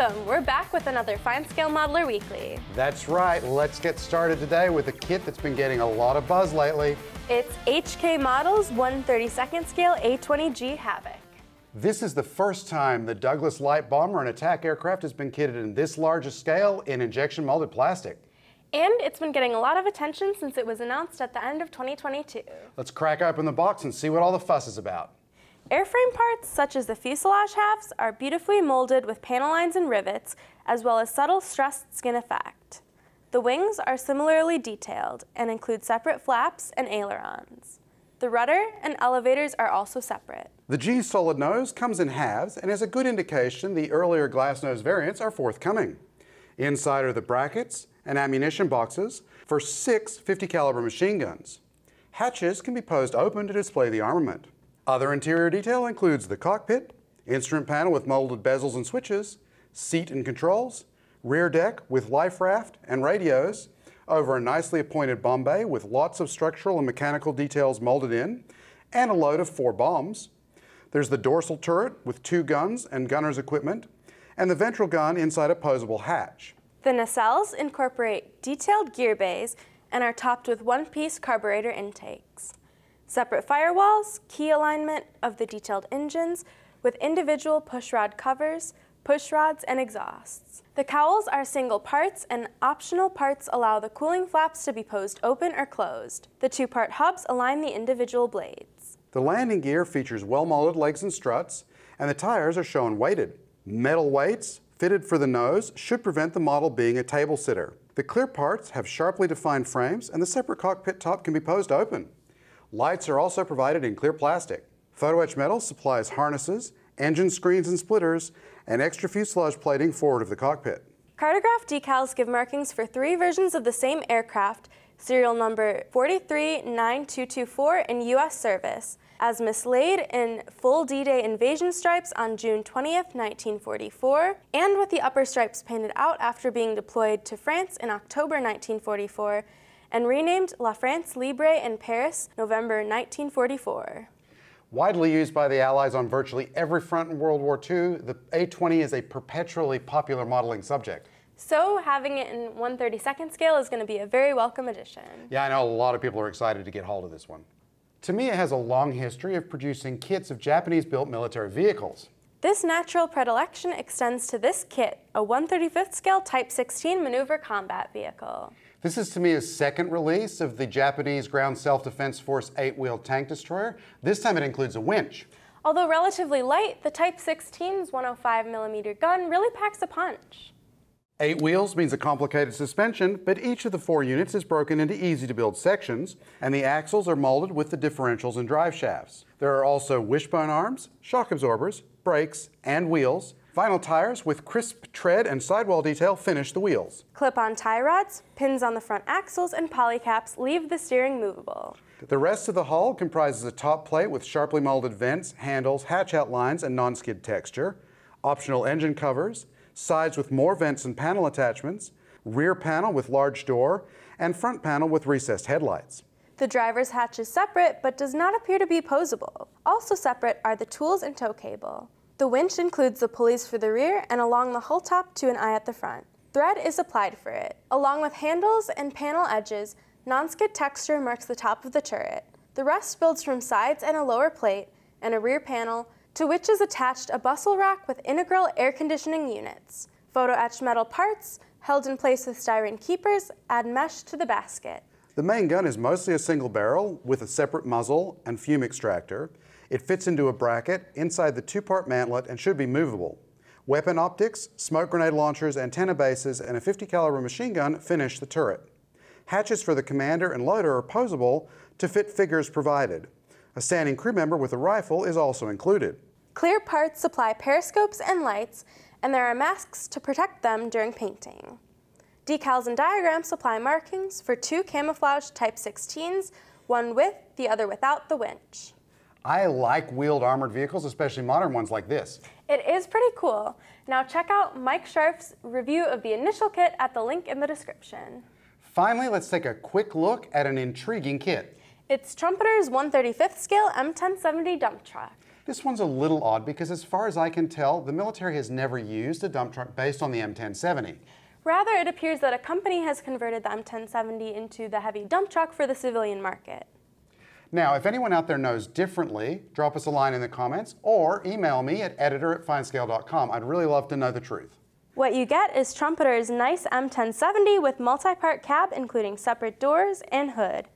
Welcome! We're back with another FineScale Modeler Weekly. That's right. Let's get started today with a kit that's been getting a lot of buzz lately. It's HK Models 1/32 scale A-20G Havoc. This is the first time the Douglas light bomber and attack aircraft has been kitted in this large a scale in injection molded plastic. And it's been getting a lot of attention since it was announced at the end of 2022. Let's crack open the box and see what all the fuss is about. Airframe parts, such as the fuselage halves, are beautifully molded with panel lines and rivets, as well as subtle stressed skin effect. The wings are similarly detailed and include separate flaps and ailerons. The rudder and elevators are also separate. The G solid nose comes in halves and is a good indication the earlier glass nose variants are forthcoming. Inside are the brackets and ammunition boxes for 6 50 caliber machine guns. Hatches can be posed open to display the armament. Other interior detail includes the cockpit, instrument panel with molded bezels and switches, seat and controls, rear deck with life raft and radios, over a nicely appointed bomb bay with lots of structural and mechanical details molded in, and a load of 4 bombs. There's the dorsal turret with 2 guns and gunner's equipment, and the ventral gun inside a posable hatch. The nacelles incorporate detailed gear bays and are topped with one-piece carburetor intakes. Separate firewalls, key alignment of the detailed engines with individual pushrod covers, pushrods, and exhausts. The cowls are single parts, and optional parts allow the cooling flaps to be posed open or closed. The 2-part hubs align the individual blades. The landing gear features well-molded legs and struts, and the tires are shown weighted. Metal weights fitted for the nose should prevent the model being a table sitter. The clear parts have sharply defined frames, and the separate cockpit top can be posed open. Lights are also provided in clear plastic. Photo etch metal supplies harnesses, engine screens and splitters, and extra fuselage plating forward of the cockpit. Cartograph decals give markings for 3 versions of the same aircraft, serial number 439224 in U.S. service, as mislaid in full D-Day invasion stripes on June 20th, 1944, and with the upper stripes painted out after being deployed to France in October 1944, and renamed La France Libre in Paris, November 1944. Widely used by the Allies on virtually every front in World War II, the A-20 is a perpetually popular modeling subject. So having it in 1/32 scale is going to be a very welcome addition. Yeah, I know a lot of people are excited to get hold of this one. Tamiya has a long history of producing kits of Japanese-built military vehicles. This natural predilection extends to this kit, a 1/35 scale Type 16 maneuver combat vehicle. This is Tamiya's second release of the Japanese Ground Self-Defense Force 8-wheel tank destroyer. This time it includes a winch. Although relatively light, the Type 16's 105mm gun really packs a punch. 8 wheels means a complicated suspension, but each of the 4 units is broken into easy-to-build sections, and the axles are molded with the differentials and drive shafts. There are also wishbone arms, shock absorbers, brakes, and wheels. Vinyl tires with crisp tread and sidewall detail finish the wheels. Clip-on tie rods, pins on the front axles, and polycaps leave the steering movable. The rest of the hull comprises a top plate with sharply molded vents, handles, hatch outlines, and non-skid texture, optional engine covers, sides with more vents and panel attachments, rear panel with large door, and front panel with recessed headlights. The driver's hatch is separate, but does not appear to be posable. Also separate are the tools and tow cable. The winch includes the pulleys for the rear and along the hull top to an eye at the front. Thread is applied for it. Along with handles and panel edges, non-skid texture marks the top of the turret. The rest builds from sides and a lower plate and a rear panel, to which is attached a bustle rack with integral air conditioning units. Photo etched metal parts, held in place with styrene keepers, add mesh to the basket. The main gun is mostly a single barrel with a separate muzzle and fume extractor. It fits into a bracket inside the 2-part mantlet and should be movable. Weapon optics, smoke grenade launchers, antenna bases, and a 50 caliber machine gun finish the turret. Hatches for the commander and loader are posable to fit figures provided. A standing crew member with a rifle is also included. Clear parts supply periscopes and lights, and there are masks to protect them during painting. Decals and diagrams supply markings for 2 camouflage Type 16s, one with, the other without the winch. I like wheeled armored vehicles, especially modern ones like this. It is pretty cool. Now check out Mike Sharf's review of the initial kit at the link in the description. Finally, let's take a quick look at an intriguing kit. It's Trumpeter's 1/35 scale M1070 dump truck. This one's a little odd because as far as I can tell, the military has never used a dump truck based on the M1070. Rather, it appears that a company has converted the M1070 into the heavy dump truck for the civilian market. Now, if anyone out there knows differently, drop us a line in the comments or email me at editor@finescale.com. I'd really love to know the truth. What you get is Trumpeter's nice M1070 with multi-part cab including separate doors and hood.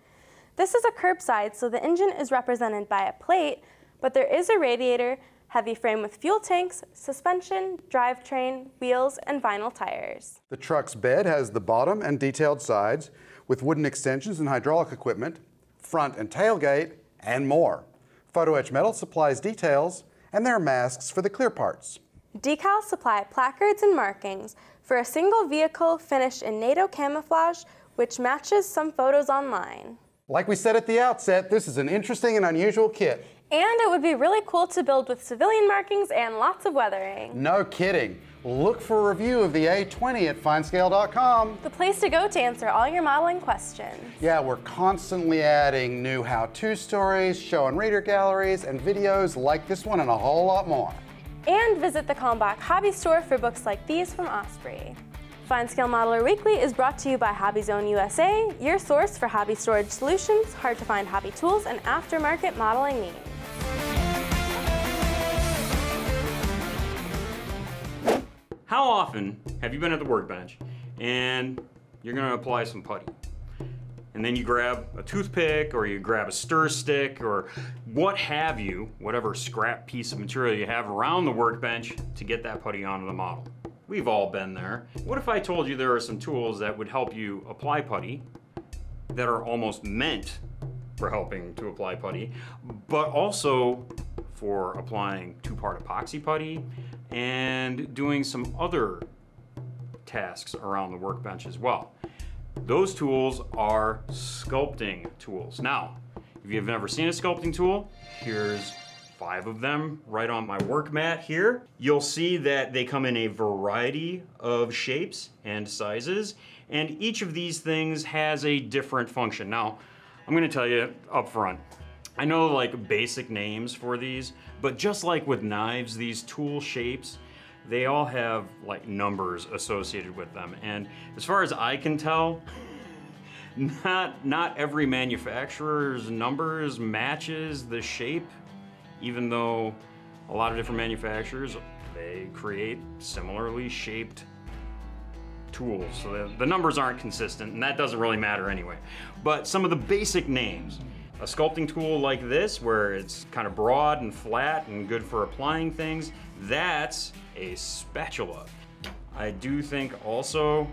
This is a curbside, so the engine is represented by a plate, but there is a radiator, heavy frame with fuel tanks, suspension, drivetrain, wheels, and vinyl tires. The truck's bed has the bottom and detailed sides with wooden extensions and hydraulic equipment, front and tailgate, and more. Photo etch metal supplies details, and there are masks for the clear parts. Decals supply placards and markings for a single vehicle finished in NATO camouflage, which matches some photos online. Like we said at the outset, this is an interesting and unusual kit. And it would be really cool to build with civilian markings and lots of weathering. No kidding. Look for a review of the A20 at FineScale.com. The place to go to answer all your modeling questions. Yeah, we're constantly adding new how-to stories, show and reader galleries, and videos like this one and a whole lot more. And visit the Kalmbach Hobby Store for books like these from Osprey. FineScale Modeler Weekly is brought to you by Hobby Zone USA, your source for hobby storage solutions, hard-to-find hobby tools, and aftermarket modeling needs. How often have you been at the workbench and you're going to apply some putty? And then you grab a toothpick or you grab a stir stick or what have you, whatever scrap piece of material you have around the workbench to get that putty onto the model. We've all been there. What if I told you there are some tools that would help you apply putty that are almost meant for helping to apply putty, but also for applying two-part epoxy putty and doing some other tasks around the workbench as well. Those tools are sculpting tools. Now, if you've never seen a sculpting tool, here's 5 of them right on my work mat here. You'll see that they come in a variety of shapes and sizes, and each of these things has a different function. Now, I'm gonna tell you up front, I know like basic names for these, but just like with knives, these tool shapes, they all have like numbers associated with them. And as far as I can tell, not every manufacturer's numbers matches the shape, even though a lot of different manufacturers, they create similarly shaped tools. So the numbers aren't consistent, and that doesn't really matter anyway. But some of the basic names. A sculpting tool like this, where it's kind of broad and flat and good for applying things, that's a spatula. I do think also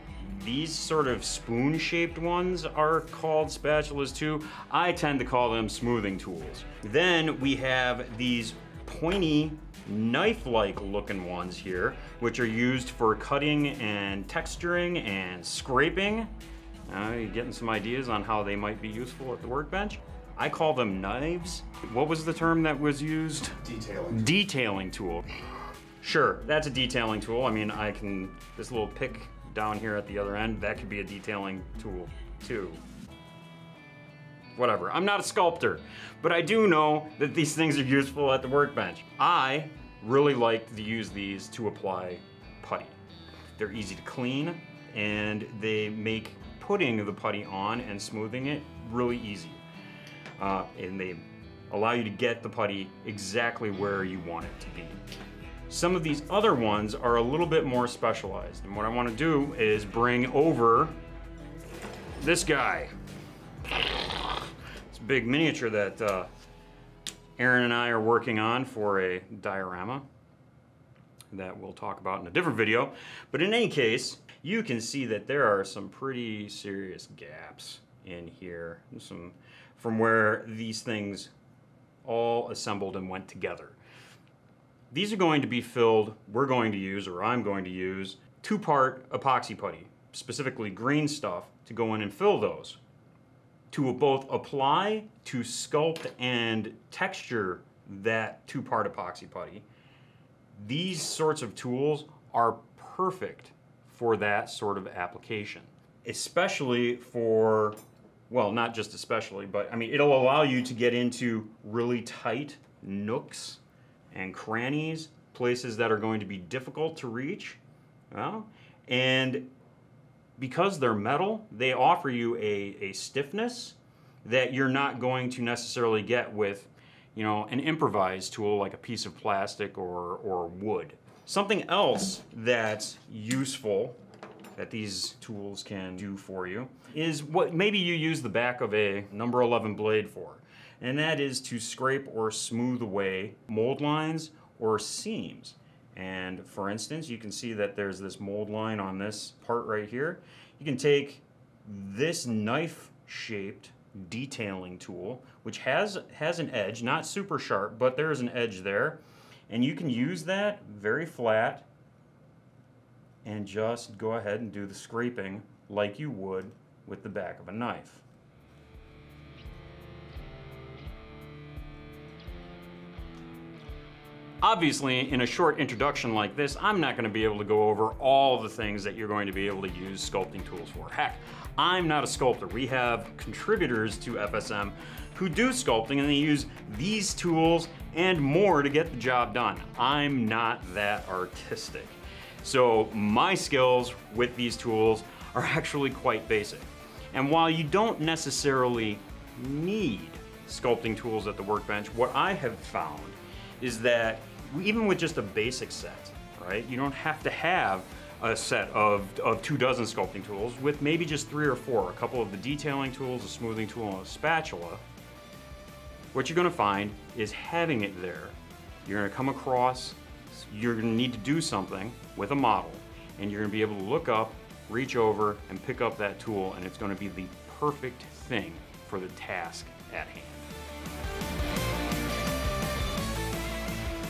these sort of spoon-shaped ones are called spatulas too. I tend to call them smoothing tools. Then we have these pointy, knife-like looking ones here, which are used for cutting and texturing and scraping. You're getting some ideas on how they might be useful at the workbench. I call them knives. What was the term that was used? Detailing. Detailing tool. Sure, that's a detailing tool. I mean, this little pick down here at the other end, that could be a detailing tool too. Whatever, I'm not a sculptor, but I do know that these things are useful at the workbench. I really like to use these to apply putty. They're easy to clean, and they make putting the putty on and smoothing it really easy. And they allow you to get the putty exactly where you want it to be. Some of these other ones are a little bit more specialized, and what I want to do is bring over this guy. It's a big miniature that Aaron and I are working on for a diorama that we'll talk about in a different video. But in any case, you can see that there are some pretty serious gaps in here, from where these things all assembled and went together. These are going to be filled, I'm going to use, two-part epoxy putty, specifically green stuff, to go in and fill those. To both apply, to sculpt and texture that two-part epoxy putty. These sorts of tools are perfect for that sort of application. Especially for, well, not just especially, but I mean, it'll allow you to get into really tight nooks and crannies, places that are going to be difficult to reach. Well, and because they're metal, they offer you a stiffness that you're not going to necessarily get with, you know, an improvised tool like a piece of plastic or wood. Something else that's useful that these tools can do for you is what maybe you use the back of a number 11 blade for, and that is to scrape or smooth away mold lines or seams. And for instance, you can see that there's this mold line on this part right here. You can take this knife-shaped detailing tool, which has an edge, not super sharp, but there is an edge there, and you can use that very flat and just go ahead and do the scraping like you would with the back of a knife. Obviously, in a short introduction like this, I'm not going to be able to go over all the things that you're going to be able to use sculpting tools for. Heck, I'm not a sculptor. We have contributors to FSM who do sculpting, and they use these tools and more to get the job done. I'm not that artistic. So my skills with these tools are actually quite basic. And while you don't necessarily need sculpting tools at the workbench, what I have found is that even with just a basic set, right? You don't have to have a set of 24 sculpting tools. With maybe just 3 or 4, a couple of the detailing tools, a smoothing tool, and a spatula, what you're gonna find is having it there. You're gonna come across, you're gonna need to do something with a model, and you're gonna be able to look up, reach over, and pick up that tool, and it's gonna be the perfect thing for the task at hand.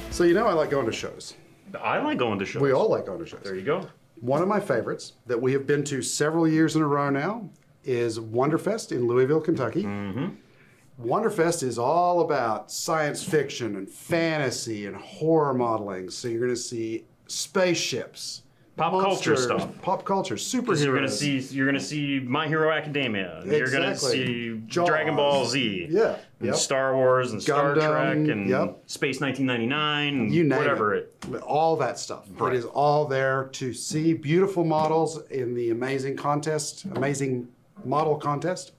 So you know I like going to shows. I like going to shows. We all like going to shows. There you go. One of my favorites that we have been to several years in a row now is WonderFest in Louisville, Kentucky. Mm-hmm. WonderFest is all about science fiction and fantasy and horror modeling. So you're going to see spaceships, Pop culture stuff. Pop culture, superheroes. You're gonna see My Hero Academia. Exactly. You're gonna see Jaws. Dragon Ball Z. Yeah. And Star Wars and Star Gundam, Trek and yep. Space 1999 and You name whatever it. All that stuff. Right. It is all there to see beautiful models in the amazing contest, amazing model contest.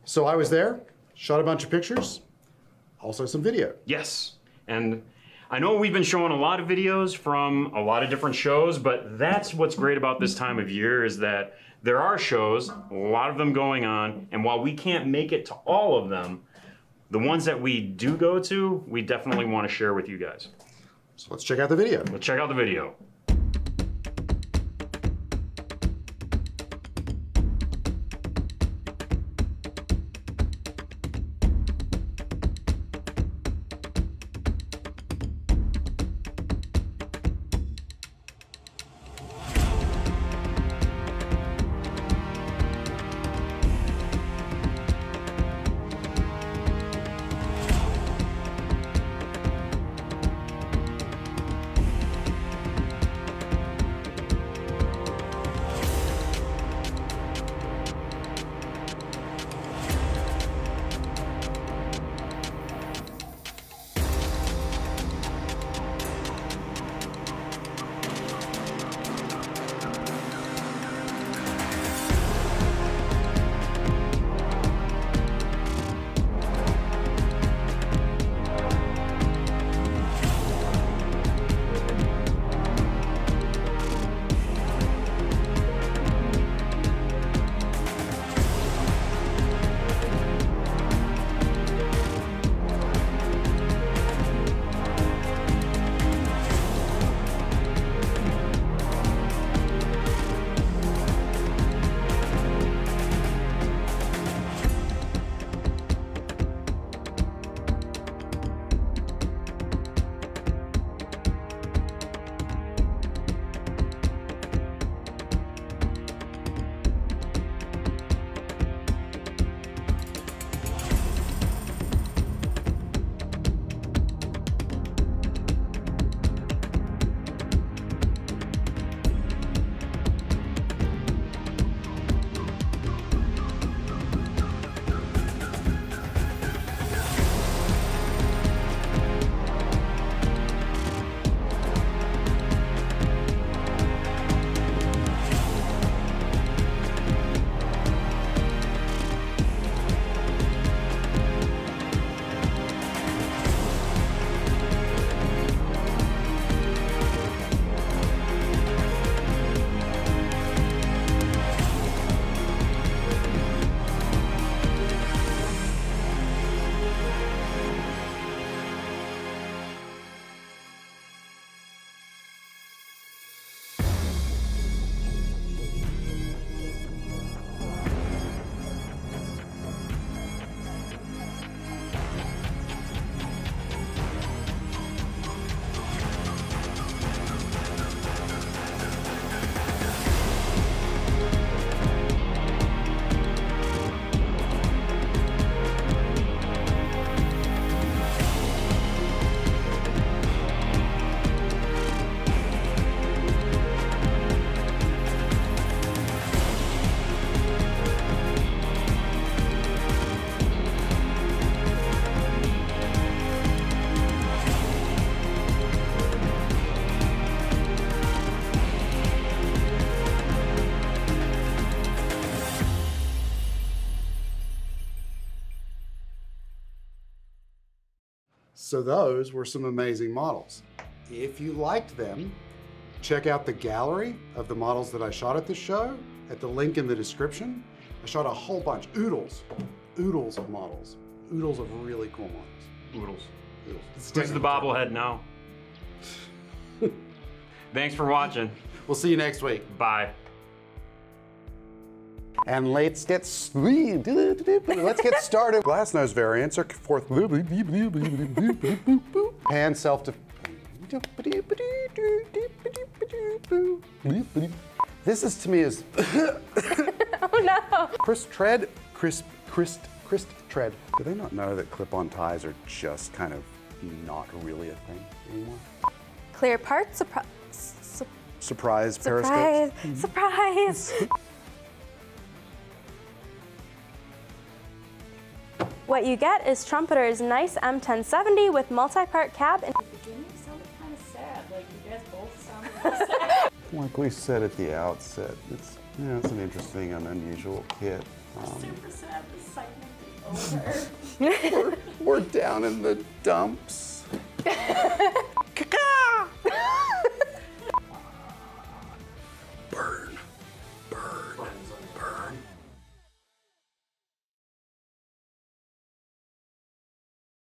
So I was there, shot a bunch of pictures, also some video. Yes. And I know we've been showing a lot of videos from a lot of different shows, but that's what's great about this time of year is that there are shows, a lot of them going on, and while we can't make it to all of them, the ones that we do go to, we definitely want to share with you guys. So let's check out the video. Let's check out the video. So those were some amazing models. If you liked them, check out the gallery of the models that I shot at this show at the link in the description. I shot a whole bunch, oodles of models, oodles of really cool models. Oodles. Oodles. Who's the bobblehead now? Thanks for watching. We'll see you next week. Bye. And let's get started. Glass nose variants are fourth. Pan self. This is Tamiya's. Oh no! Crisp tread. Do they not know that clip-on ties are just kind of not really a thing anymore? Clear part, Surprise periscopes. Surprise! What you get is Trumpeter's nice M1070 with multi-part cab and... The beginning sounded kind of sad, like you guys both sounded sad. Like we said at the outset, it's an interesting and unusual kit. Super sad this segment is over. We're down in the dumps.